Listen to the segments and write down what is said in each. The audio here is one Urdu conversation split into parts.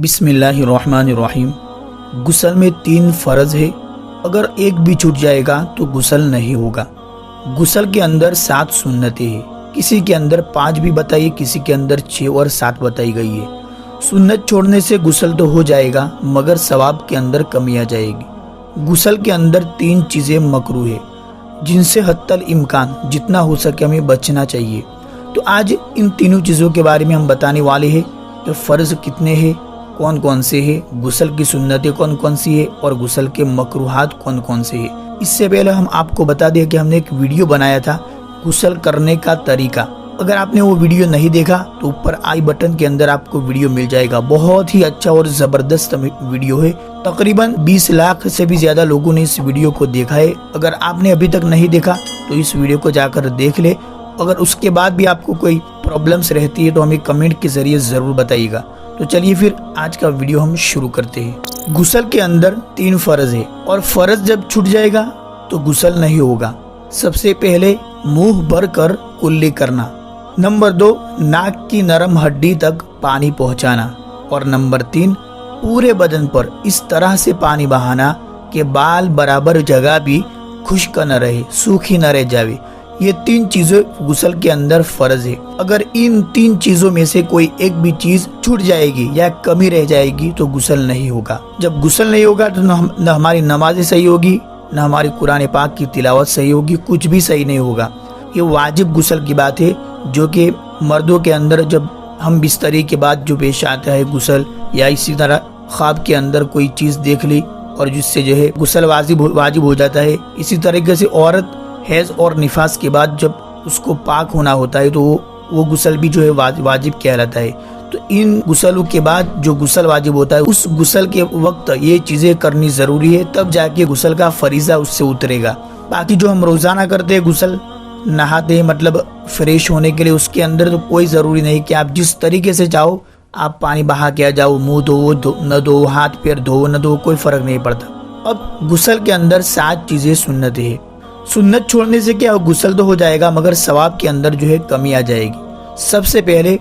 بسم اللہ الرحمن الرحیم۔ غسل میں 3 فرض ہے، اگر ایک بھی چھوٹ جائے گا تو غسل نہیں ہوگا۔ غسل کے اندر 7 سنتیں ہیں، کسی کے اندر 5 بھی بتائی، کسی کے اندر 6 اور 7 بتائی گئی ہے۔ سنت چھوڑنے سے غسل تو ہو جائے گا مگر ثواب کے اندر کمی آ جائے گی۔ غسل کے اندر 3 چیزیں مکروہ ہے جن سے حتی الامکان جتنا ہو سکے ہمیں بچنا چاہیے۔ تو آج ان تینوں چیزوں کے بارے میں ہم بتانے والے ہیں کہ فرض کتنے ہیں، کون کون سے ہیں، غسل کی سنتیں کون کون سی ہے اور غسل کے مکروہات کون کون سے ہیں۔ اس سے پہلے ہم آپ کو بتا دیں کہ ہم نے ایک ویڈیو بنایا تھا غسل کرنے کا طریقہ، اگر آپ نے وہ ویڈیو نہیں دیکھا تو اوپر آئی بٹن کے اندر آپ کو ویڈیو مل جائے گا۔ بہت ہی اچھا اور زبردست ویڈیو ہے، تقریباً 20 لاکھ سے بھی زیادہ لوگوں نے اس ویڈیو کو دیکھا ہے۔ اگر آپ نے ابھی تک نہیں دیکھا تو اس ویڈیو کو جا کر دیکھ لے، اگر اس کے بعد بھی آپ کو کوئی پرابلمز رہتی ہے تو ہمیں کمنٹ کے ذریعے ضرور بتائیے گا۔ تو چلیے پھر آج کا ویڈیو ہم شروع کرتے ہیں۔ غسل کے اندر 3 فرض ہے اور فرض جب چھوٹ جائے گا تو غسل نہیں ہوگا۔ سب سے پہلے منہ بھر کر کلی کرنا، نمبر 2 ناک کی نرم ہڈی تک پانی پہنچانا، اور نمبر 3 پورے بدن پر اس طرح سے پانی بہانا کہ بال برابر جگہ بھی خشک نہ رہے، سوکھی نہ رہ جاوے۔ یہ 3 چیزیں غسل کے اندر فرض ہے۔ اگر ان 3 چیزوں میں سے کوئی ایک بھی چیز چھوٹ جائے گی یا کمی رہ جائے گی تو غسل نہیں ہوگا۔ جب غسل نہیں ہوگا تو نہ ہماری نمازیں صحیح ہوگی، نہ ہماری قرآن پاک کی تلاوت صحیح ہوگی، کچھ بھی صحیح نہیں ہوگا۔ یہ واجب غسل کی بات ہے جو کہ مردوں کے اندر جب ہم بستری کے بعد جو پیش آتا ہے غسل، یا اسی طرح خواب کے اندر کوئی چیز دیکھ لی اور جس سے جو ہے غسل واجب ہو جاتا ہے۔ اسی طریقے سے عورت حیض اور نفاس کے بعد جب اس کو پاک ہونا ہوتا ہے تو وہ غسل بھی جو ہے واجب کہلاتا ہے۔ تو ان غسلوں کے بعد جو غسل واجب ہوتا ہے اس غسل کے وقت یہ چیزیں کرنی ضروری ہے، تب جا کے غسل کا فریضہ اس سے اترے گا۔ باقی جو ہم روزانہ کرتے ہیں غسل، نہاتے ہیں مطلب فریش ہونے کے لیے، اس کے اندر تو کوئی ضروری نہیں کہ آپ جس طریقے سے چاہو آپ پانی بہا کے آ جاؤ، منہ دھو نہ دھو، ہاتھ پیر دھو نہ دھو، کوئی فرق نہیں پڑتا۔ اب غسل کے اندر 7 چیزیں سنت ہے۔ سنت چھوڑنے سے کیا غسل تو ہو جائے گا مگر ثواب کے اندر جو ہے کمی آ جائے گی۔ سب سے پہلے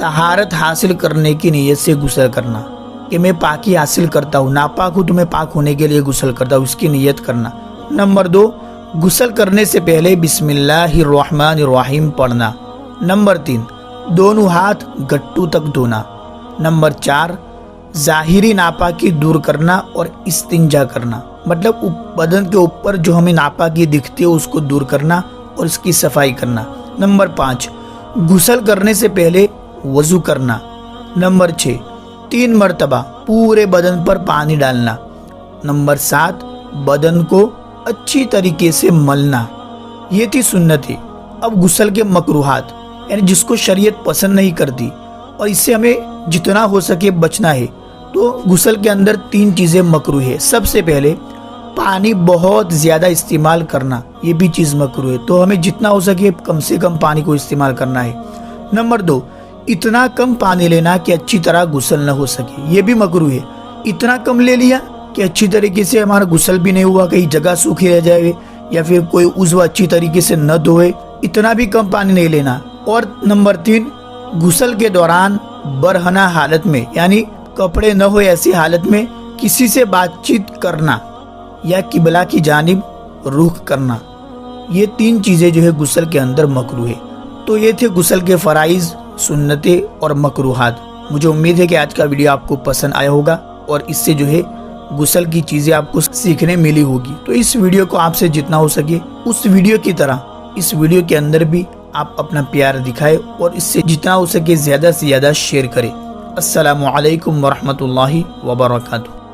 طہارت حاصل کرنے کی نیت سے غسل کرنا، کہ میں پاکی حاصل کرتا ہوں، ناپاک ہوں تو میں پاک ہونے کے لیے غسل کرتا ہوں، اس کی نیت کرنا۔ نمبر 2 غسل کرنے سے پہلے بسم اللہ الرحمن الرحیم پڑھنا۔ نمبر 3 دونوں ہاتھ گٹو تک دھونا۔ نمبر 4 ظاہری ناپاکی دور کرنا اور استنجا کرنا، مطلب بدن کے اوپر جو ہمیں ناپاکی دکھتی ہے اس کو دور کرنا اور اس کی صفائی کرنا۔ نمبر 5 غسل کرنے سے پہلے وضو کرنا۔ نمبر 6 3 مرتبہ پورے بدن پر پانی ڈالنا۔ نمبر 7 بدن کو اچھی طریقے سے ملنا۔ یہ تھی سنت ہے۔ اب غسل کے مکروہات، یعنی جس کو شریعت پسند نہیں کرتی اور اس سے ہمیں جتنا ہو سکے بچنا ہے، تو غسل کے اندر 3 چیزیں مکروہ ہے۔ سب سے پہلے پانی بہت زیادہ استعمال کرنا، یہ بھی چیز مکروہ ہے، تو ہمیں جتنا ہو سکے کم سے کم پانی کو استعمال کرنا ہے۔ نمبر 2 اتنا کم پانی لینا کہ اچھی طرح غسل نہ ہو سکے، یہ بھی مکروہ ہے۔ اتنا کم لے لیا کہ اچھی طریقے سے ہمارا غسل بھی نہیں ہوا، کہیں جگہ سوکھی رہ جائے یا پھر کوئی عضو اچھی طریقے سے نہ دھوئے، اتنا بھی کم پانی نہیں لینا۔ اور نمبر 3 غسل کے دوران برہنہ حالت میں، یعنی کپڑے نہ ہوئے ایسی حالت میں کسی سے بات چیت کرنا یا قبلہ کی جانب رخ کرنا، یہ 3 چیزیں جو ہے غسل کے اندر مکروہ ہے۔ تو یہ تھے غسل کے فرائض، سنتیں اور مکروہات۔ مجھے امید ہے کہ آج کا ویڈیو آپ کو پسند آیا ہوگا اور اس سے جو ہے غسل کی چیزیں آپ کو سیکھنے ملی ہوگی۔ تو اس ویڈیو کو آپ سے جتنا ہو سکے اس ویڈیو کی طرح اس ویڈیو کے اندر بھی آپ اپنا پیار دکھائے اور اس سے جتنا ہو سکے زیادہ سے زیادہ شیئر کریں۔ السلام علیکم ورحمۃ اللہ وبرکاتہ۔